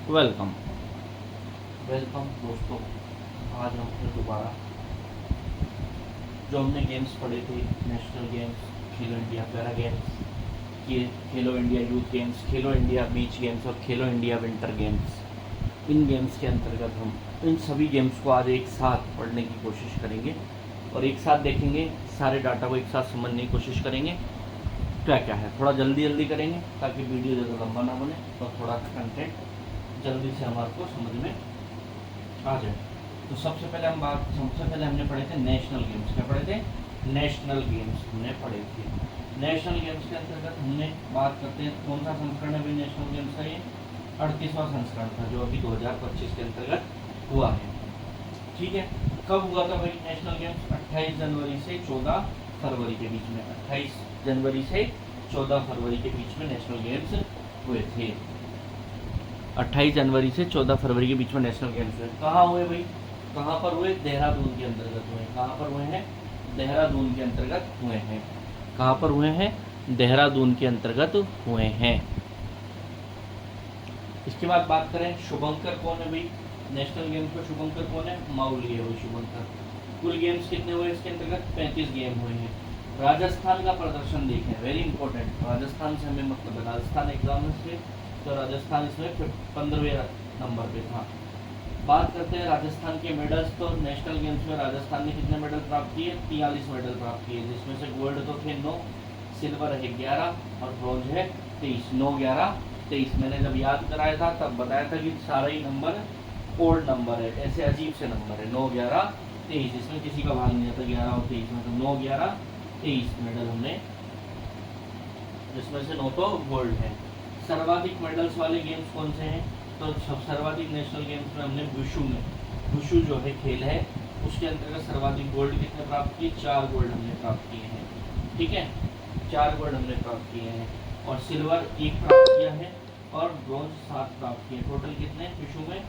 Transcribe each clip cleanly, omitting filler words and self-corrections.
Welcome welcome दोस्तों। आज हम फिर दोबारा जो हमने गेम्स पढ़े थे, नेशनल गेम्स, खेलो इंडिया पैरा गेम्स, खेलो इंडिया यूथ गेम्स, खेलो इंडिया बीच गेम्स और खेलो इंडिया विंटर गेम्स, इन गेम्स के अंतर्गत हम इन सभी गेम्स को आज एक साथ पढ़ने की कोशिश करेंगे और एक साथ देखेंगे, सारे डाटा को एक साथ समझने की कोशिश करेंगे। क्या क्या है, थोड़ा जल्दी जल्दी करेंगे ताकि वीडियो ज़्यादा लंबा ना बने और थोड़ा कंटेंट जल्दी से हमारे को समझ में आ जाए। तो सबसे पहले हमने पढ़े थे नेशनल गेम्स। क्या पढ़े थे? नेशनल गेम्स हमने पढ़े थे। नेशनल गेम्स के अंतर्गत हमने बात करते हैं कौन सा संस्करण है भाई नेशनल गेम्स का? ये 38वां संस्करण था जो अभी 2025 के अंतर्गत हुआ है। ठीक है, कब हुआ था भाई नेशनल गेम्स? 28 जनवरी से 14 फरवरी के बीच में। 28 जनवरी से 14 फरवरी के बीच में नेशनल गेम्स हुए थे। 28 जनवरी से 14 फरवरी के बीच में नेशनल गेम्स हुए। कहाँ हुए भाई? कहाँ पर हुए? देहरादून के अंतर्गत हुए। कहाँ पर हुए हैं? देहरादून के अंतर्गत हुए हैं। कहाँ पर हुए हैं? देहरादून के अंतर्गत हुए हैं। इसके बाद बात करें शुभंकर कौन है भाई? नेशनल गेम्स का शुभंकर कौन है? माउली है भाई शुभंकर। कुल गेम्स कितने हुए इसके अंतर्गत? 35 गेम हुए हैं। राजस्थान का प्रदर्शन देखें, वेरी इंपॉर्टेंट। राजस्थान से हमें मतलब है, राजस्थान एग्जाम से तो राजस्थान इसमें 15वें नंबर पे था। बात करते हैं राजस्थान के मेडल्स। तो नेशनल गेम्स में राजस्थान ने कितने मेडल प्राप्त किए? 43 मेडल प्राप्त किए, जिसमें से गोल्ड तो थे 9, सिल्वर है 11 और ब्रॉन्ज है 23। 9, 11, 23। मैंने जब याद कराया था तब बताया था कि सारे ही नंबर ओल्ड नंबर है, ऐसे अजीब से नंबर है। 9, 11, 23, इसमें किसी का भाग नहीं आता 11 और 23 में। तो 9, 11, 23 मेडल हमने, जिसमें से 9 तो गोल्ड है। सर्वाधिक मेडल्स वाले गेम्स कौन से हैं? तो सर्वाधिक नेशनल गेम्स में हमने वुशु जो है खेल है, उसके अंतर्गत सर्वाधिक गोल्ड कितने प्राप्त किए? 4 गोल्ड हमने प्राप्त किए हैं। ठीक है, 4 गोल्ड हमने प्राप्त किए हैं और सिल्वर 1 प्राप्त किया है और ब्रॉन्ज 7 प्राप्त किए। टोटल कितने विशु में?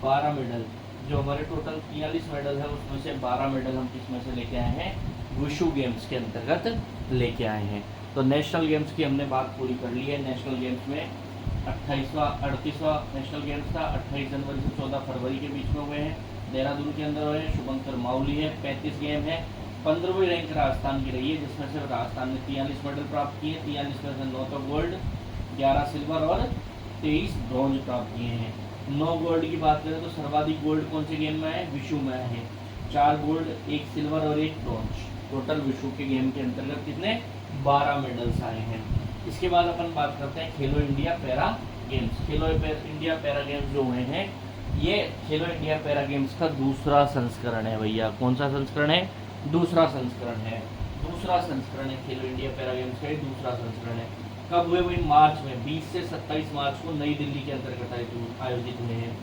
12 मेडल। जो हमारे टोटल 43 मेडल है उसमें से 12 मेडल हम किसमें से लेके आए हैं? विशु गेम्स के अंतर्गत लेके आए हैं। तो नेशनल गेम्स की हमने बात पूरी कर ली है। नेशनल गेम्स में 38वां नेशनल गेम्स था। 28 जनवरी से 14 फरवरी के बीच में हुए हैं, देहरादून के अंदर हुए हैं। शुभंकर माउली है। 35 गेम है। 15वीं रैंक राजस्थान की रही है, जिसमें से राजस्थान ने 43 मेडल प्राप्त किए। 43 में से 9 तो गोल्ड, 11 सिल्वर और 23 ब्रॉन्ज प्राप्त किए हैं। 9 गोल्ड की बात करें तो सर्वाधिक गोल्ड कौन से गेम में है? विशु में है। 4 गोल्ड, 1 सिल्वर और 1 ब्रॉन्ज। टोटल विशु के गेम के अंतर्गत कितने? 12 मेडल्स आए हैं। इसके बाद अपन बात करते हैं खेलो इंडिया पैरा गेम्स। खेलो इंडिया पैरा गेम्स जो हुए हैं, ये खेलो इंडिया पैरा गेम्स का दूसरा संस्करण है भैया। कौन सा संस्करण है? दूसरा संस्करण है। दूसरा संस्करण है खेलो इंडिया पैरा गेम्स का, दूसरा संस्करण है। कब हुए भाई? मार्च में। 20 से 27 मार्च को नई दिल्ली के अंतर्गत आयोजित हुए हैं।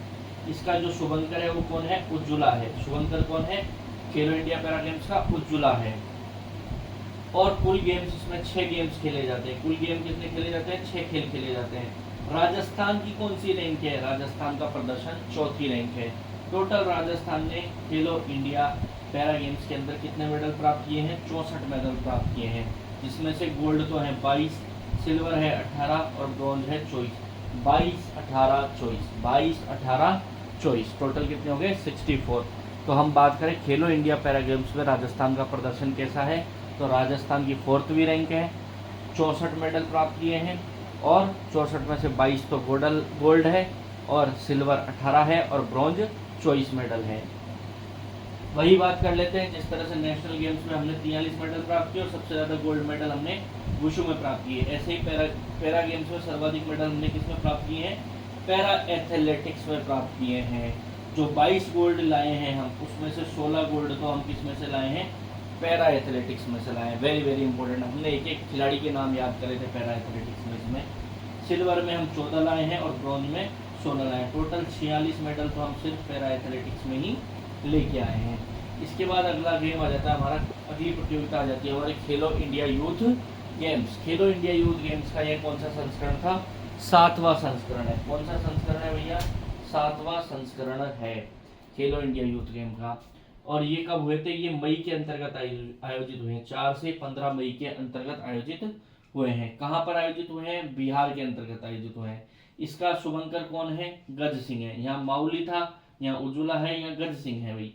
इसका जो शुभंकर है वो कौन है? उज्ज्वला है। शुभंकर कौन है? खेलो इंडिया पैरा गेम्स का उज्ज्वला है। और कुल गेम्स इसमें 6 गेम्स खेले जाते हैं। कुल गेम कितने खेले जाते हैं? 6 खेल खेले जाते हैं। राजस्थान की कौन सी रैंक है? राजस्थान का प्रदर्शन 4थी रैंक है। टोटल राजस्थान ने खेलो इंडिया पैरा गेम्स के अंदर कितने मेडल प्राप्त किए हैं? 64 मेडल प्राप्त किए हैं, जिसमें से गोल्ड तो है 22, सिल्वर है 18 और ब्रॉन्ज है 24। 22, 18, 24, 22, 18, 24, टोटल कितने हो गए? 64। तो हम बात करें खेलो इंडिया पैरा गेम्स में राजस्थान का प्रदर्शन कैसा है, तो राजस्थान की 4वीं रैंक है। 64 मेडल प्राप्त किए हैं और 64 में से 22 तो गोल्ड है और सिल्वर 18 है और ब्रॉन्ज 24 मेडल है। वही बात कर लेते हैं जिस तरह से नेशनल गेम्स में हमने 43 मेडल प्राप्त किए और सबसे ज़्यादा गोल्ड मेडल हमने वुशु में प्राप्त किए। ऐसे ही पैरा गेम्स में सर्वाधिक मेडल हमने किसमें प्राप्त किए हैं? पैरा एथलेटिक्स में प्राप्त किए हैं। जो 22 गोल्ड लाए हैं हम, उसमें से 16 गोल्ड तो हम किसमें से लाए हैं? पैरा एथलेटिक्स में से लाए हैं। Very very important. हमने एक एक खिलाड़ी के नाम याद करे थे पैरा एथलेटिक्स में। इसमें सिल्वर में हम 14 लाए हैं और ब्रॉन्ज में 16 लाए हैं। टोटल 46 मेडल तो हम सिर्फ पैरा एथलेटिक्स में ही लेके आए हैं। इसके बाद अगला गेम आ जाता है हमारा, अगली प्रतियोगिता आ जाती है हमारे खेलो इंडिया यूथ गेम्स। खेलो इंडिया यूथ गेम्स का ये कौन सा संस्करण था? 7वां संस्करण है। कौन सा संस्करण है भैया? 7वां संस्करण है खेलो इंडिया यूथ गेम का। और ये कब हुए थे? ये मई के अंतर्गत आयोजित हुए हैं। 4 से 15 मई के अंतर्गत आयोजित हुए हैं। कहाँ पर आयोजित हुए हैं? बिहार के अंतर्गत आयोजित हुए हैं। इसका शुभंकर कौन है? गज सिंह है। यहाँ माउली था, यहाँ उज्ज्वला है, यहाँ गज सिंह है भाई।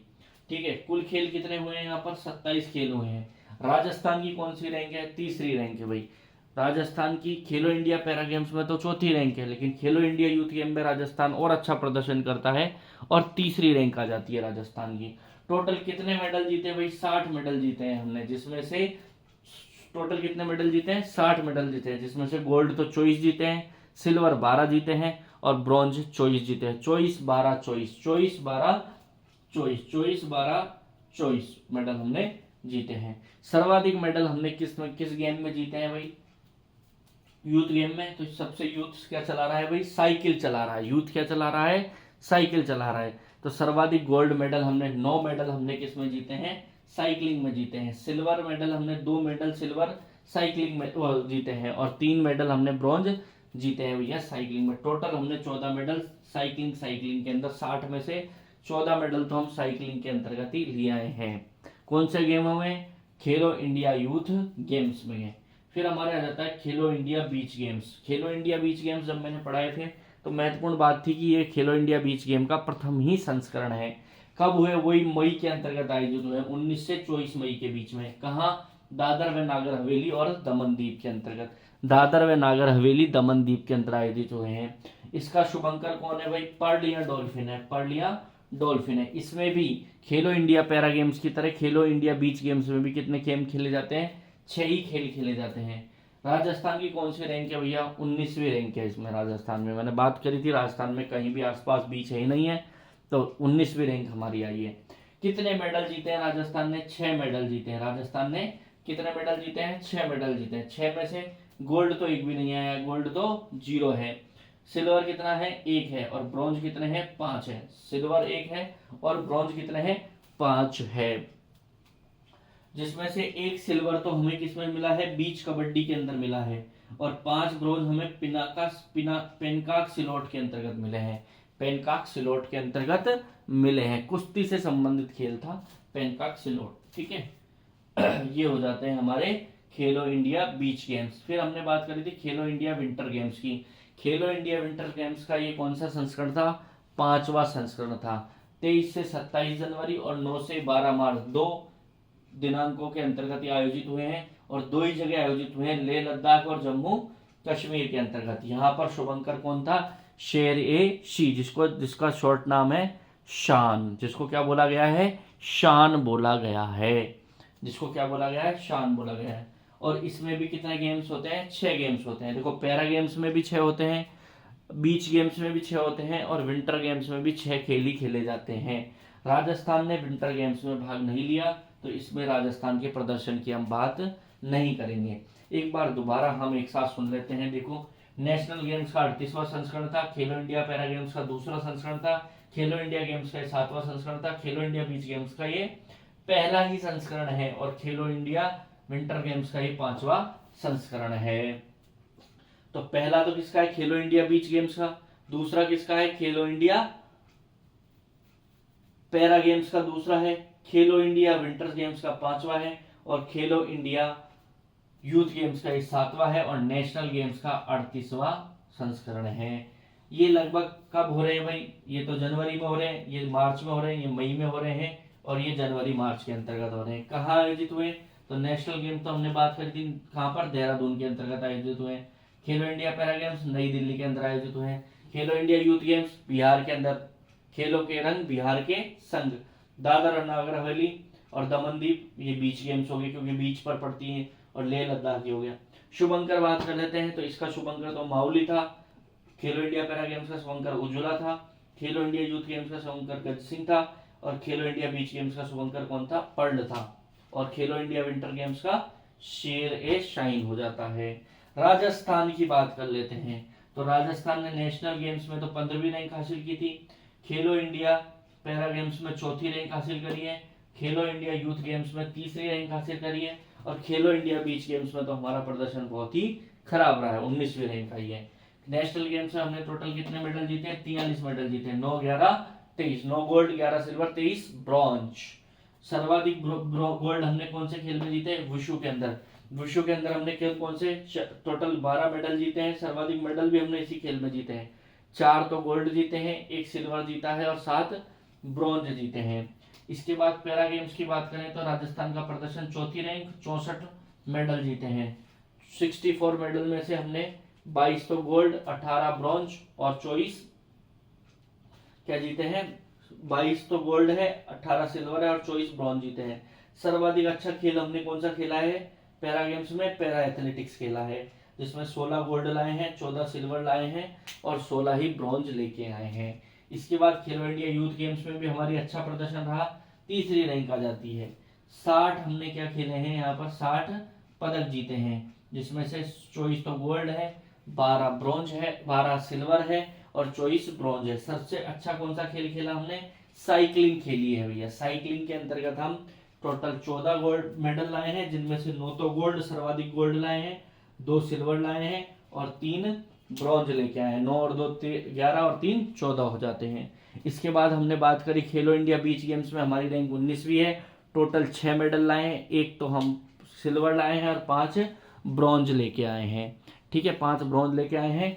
ठीक है, कुल खेल कितने हुए हैं? यहाँ पर 27 खेल हुए हैं। राजस्थान की कौन सी रैंक है? तीसरी रैंक है भाई। राजस्थान की खेलो इंडिया पैरा गेम्स में तो चौथी रैंक है, लेकिन खेलो इंडिया यूथ गेम में राजस्थान और अच्छा प्रदर्शन करता है और तीसरी रैंक आ जाती है राजस्थान की। टोटल कितने मेडल जीते भाई? 60 मेडल जीते हैं हमने, जिसमें से टोटल कितने मेडल जीते हैं? 60 मेडल जीते हैं, जिसमें से गोल्ड तो 24 जीते हैं, सिल्वर 12 जीते हैं और ब्रॉन्ज 24 जीते हैं। 24 12 24 24 12 24 24 12 24 मेडल हमने जीते हैं। सर्वाधिक मेडल हमने किस गेम में जीते हैं भाई? यूथ गेम में। तो सबसे यूथ क्या चला रहा है भाई? साइकिल चला रहा है। यूथ क्या चला रहा है? साइकिल चला रहा है। तो सर्वाधिक गोल्ड मेडल हमने 9 मेडल हमने किस में जीते हैं? साइकिलिंग में जीते हैं। सिल्वर मेडल हमने 2 मेडल सिल्वर साइकिलिंग में जीते हैं और 3 मेडल हमने ब्रॉन्ज जीते हैं भैया साइकिलिंग में। टोटल हमने 14 मेडल साइकिलिंग के अंदर, 60 में से 14 मेडल तो हम साइकिलिंग के अंतर्गत ही ले आए हैं। कौन से गेमों में? खेलो इंडिया यूथ गेम्स में। फिर हमारे आ जाता है खेलो इंडिया बीच गेम्स। खेलो इंडिया बीच गेम्स जब मैंने पढ़ाए थे तो महत्वपूर्ण बात थी कि ये खेलो इंडिया बीच गेम का प्रथम ही संस्करण है। कब हुए? वही मई के अंतर्गत आयोजित हुए, 19 से 24 मई के बीच में। कहाँ? दादर व नागर हवेली और दमन दीव के अंतर्गत। दादर व नागर हवेली दमन दीव के अंतर आयोजित हुए हैं। इसका शुभंकर कौन है भाई? पर्ल या डॉल्फिन है। पर्ल या डॉल्फिन है। इसमें भी खेलो इंडिया पैरा गेम्स की तरह खेलो इंडिया बीच गेम्स में भी कितने गेम खेले जाते हैं? 6 ही खेल खेले जाते हैं। राजस्थान की कौन सी रैंक है भैया? 19वीं रैंक है इसमें राजस्थान में। मैंने बात करी थी राजस्थान में कहीं भी आसपास बीच है ही नहीं है, तो 19वीं रैंक हमारी आई है। कितने मेडल जीते हैं राजस्थान ने? 6 मेडल जीते हैं। राजस्थान ने कितने मेडल जीते हैं? 6 मेडल जीते हैं। 6 में से गोल्ड तो एक भी नहीं आया, गोल्ड तो 0 है। सिल्वर कितना है? 1 है। और ब्रॉन्ज कितने हैं? 5 है। सिल्वर 1 है और ब्रॉन्ज कितने हैं? 5 है। जिसमें से 1 सिल्वर तो हमें किसमें मिला है? बीच कबड्डी के अंदर मिला है। और 5 ब्रोंज हमें पेनकाक सिलोट के अंतर्गत मिले हैं। पेनकाक सिलोट के अंतर्गत मिले हैं। कुश्ती से संबंधित खेल था पेनकाक सिलोट। ठीक है, ये हो जाते हैं हमारे खेलो इंडिया बीच गेम्स। फिर हमने बात करी थी खेलो इंडिया विंटर गेम्स की। खेलो इंडिया विंटर गेम्स का ये कौन सा संस्करण था? 5वां संस्करण था। 23 से 27 जनवरी और 9 से 12 मार्च 2 दिनांकों के अंतर्गत ये आयोजित हुए हैं और 2 ही जगह आयोजित हुए हैं, लेह लद्दाख और जम्मू कश्मीर के अंतर्गत। यहाँ पर शुभंकर कौन था? शेर ए शी, जिसका शॉर्ट नाम है शान, जिसको क्या बोला गया है? शान बोला गया है। जिसको क्या बोला गया है? शान बोला गया है। और इसमें भी कितने गेम्स होते हैं? 6 गेम्स होते हैं। देखो, पैरा गेम्स में भी 6 होते हैं, बीच गेम्स में भी 6 होते हैं और विंटर गेम्स में भी 6 खेल ही खेले जाते हैं। राजस्थान ने विंटर गेम्स में भाग नहीं लिया, तो इसमें राजस्थान के प्रदर्शन की हम बात नहीं करेंगे। एक बार दोबारा हम एक साथ सुन लेते हैं। देखो, नेशनल गेम्स का 38वां संस्करण था, खेलो इंडिया पैरा गेम्स का 2रा संस्करण था, खेलो इंडिया गेम्स का 7वां संस्करण था, खेलो इंडिया बीच गेम्स का ये पहला ही संस्करण है और खेलो इंडिया विंटर गेम्स का ये 5वां संस्करण है। तो पहला तो किसका है? खेलो इंडिया बीच गेम्स का। दूसरा किसका है? खेलो इंडिया पैरा गेम्स का दूसरा है। खेलो इंडिया विंटर गेम्स का 5वां है और खेलो इंडिया यूथ गेम्स का 7वां है और नेशनल गेम्स का 38वां संस्करण है। ये लगभग कब हो रहे हैं भाई? ये तो जनवरी में हो रहे हैं, ये मार्च में हो रहे हैं, ये मई में हो रहे हैं और ये जनवरी मार्च के अंतर्गत हो रहे हैं। कहाँ आयोजित हुए? तो नेशनल गेम तो हमने बात करी थी, कहाँ पर? देहरादून के अंतर्गत आयोजित हुए। खेलो इंडिया पैरा गेम्स नई दिल्ली के अंदर आयोजित हुए हैं। खेलो इंडिया यूथ गेम्स बिहार के अंदर, खेलों के रंग बिहार के संग, दादर और नागर हवेली और दमनदीप ये बीच गेम्स हो गए क्योंकि बीच पर पड़ती हैं, और लेह लद्दाख हो गया। शुभंकर बात कर लेते हैं। तो इसका शुभंकर तो माउली था। खेलो इंडिया पैरा गेम्स का शुभंकर उज्ज्वला था। खेलो इंडिया यूथ गेम्स का शुभंकर गज सिंह था और खेलो इंडिया बीच गेम्स का शुभंकर कौन था? पर्ल था। और खेलो इंडिया विंटर गेम्स का शेर ए शाइन हो जाता है। राजस्थान की बात कर लेते हैं। तो राजस्थान ने नेशनल गेम्स में तो 15वीं रैंक हासिल की थी, खेलो इंडिया पैरा गेम्स में 4थी रैंक हासिल करी है, खेलो इंडिया यूथ गेम्स में 3री रैंक हासिल करी है और खेलो इंडिया बीच गेम्स में तो हमारा प्रदर्शन बहुत ही खराब रहा है, 19वीं रैंक आई है। नेशनल गेम्स में हमने टोटल कितने मेडल जीते हैं? 43 मेडल जीते हैं। 9 11 23, 9 गोल्ड 11 सिल्वर 23 ब्रॉन्ज। सर्वाधिक गोल्ड हमने कौन से खेल में जीते? वुशु के अंदर। विश्व के अंदर हमने खेल कौन से टोटल 12 मेडल जीते हैं, सर्वाधिक मेडल भी हमने इसी खेल में जीते हैं। 4 तो गोल्ड जीते हैं, 1 सिल्वर जीता है और 7 ब्रॉन्ज जीते हैं। इसके बाद पैरा गेम्स की बात करें तो राजस्थान का प्रदर्शन चौथी रैंक, 64 मेडल जीते हैं। 64 मेडल में से हमने 22 तो गोल्ड, 18 ब्रॉन्ज और 24 क्या जीते हैं, 22 तो गोल्ड है, 18 सिल्वर है और 24 ब्रॉन्ज जीते हैं। सर्वाधिक अच्छा खेल हमने कौन सा खेला है पैरा गेम्स में, पैरा एथलेटिक्स खेला है, जिसमें 16 गोल्ड लाए हैं, 14 सिल्वर लाए हैं और 16 ही ब्रॉन्ज लेके आए हैं। इसके बाद खेलो इंडिया यूथ गेम्स में भी हमारी अच्छा प्रदर्शन रहा, तीसरी रैंक आ जाती है। 60 हमने क्या खेले हैं यहाँ पर, 60 पदक जीते हैं, जिसमें से 24 तो गोल्ड है, 12 ब्रॉन्ज है, 12 सिल्वर है और 24 ब्रॉन्ज है। सबसे अच्छा कौन सा खेल खेला हमने, साइकिलिंग खेली है भैया। साइकिलिंग के अंतर्गत हम टोटल 14 गोल्ड मेडल लाए हैं, जिनमें से 9 तो गोल्ड सर्वाधिक गोल्ड लाए हैं, 2 सिल्वर लाए हैं और 3 ब्रॉन्ज लेके आए हैं। 9 और 2 11 और 3 14 हो जाते हैं। इसके बाद हमने बात करी खेलो इंडिया बीच गेम्स में हमारी रैंक 19वीं है, टोटल 6 मेडल लाए हैं, 1 तो हम सिल्वर लाए हैं और 5 ब्रॉन्ज लेके आए हैं। ठीक है, 5 ब्रॉन्ज लेके आए हैं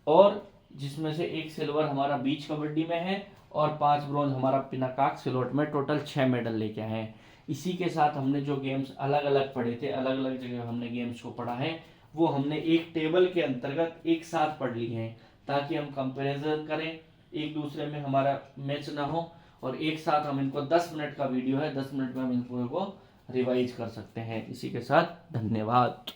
और जिसमें से 1 सिल्वर हमारा बीच कबड्डी में है और 5 ब्रॉन्ज हमारा पिनाकाक सिलोट में, टोटल 6 मेडल लेके आए हैं। इसी के साथ हमने जो गेम्स अलग अलग पढ़े थे, अलग अलग जगह हमने गेम्स को पढ़ा है, वो हमने एक टेबल के अंतर्गत एक साथ पढ़ लिए हैं, ताकि हम कंपैरिजन करें, एक दूसरे में हमारा मैच ना हो और एक साथ हम इनको 10 मिनट का वीडियो है, 10 मिनट में हम इनको रिवाइज कर सकते हैं। इसी के साथ धन्यवाद।